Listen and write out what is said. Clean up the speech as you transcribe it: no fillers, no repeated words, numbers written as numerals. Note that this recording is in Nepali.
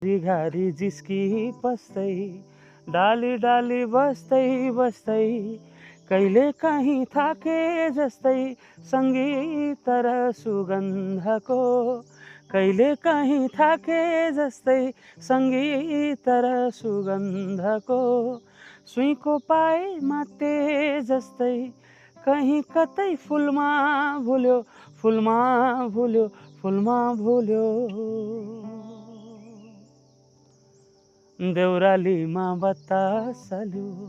घारी जिस्की पस्दै डाली डाली बस्दै बस्दै कहिले काहीँ थाके जस्तै सङ्गीत र सुगन्धको कहिले काहीँ थाके जस्तै सङ्गीत र सुगन्धको सुइँको पाए माते जस्तै कहीँ कतै फुलमा भुल्यो फुलमा भुल्यो फुलमा भुल्यो देउरालीमा बतास हाल्यो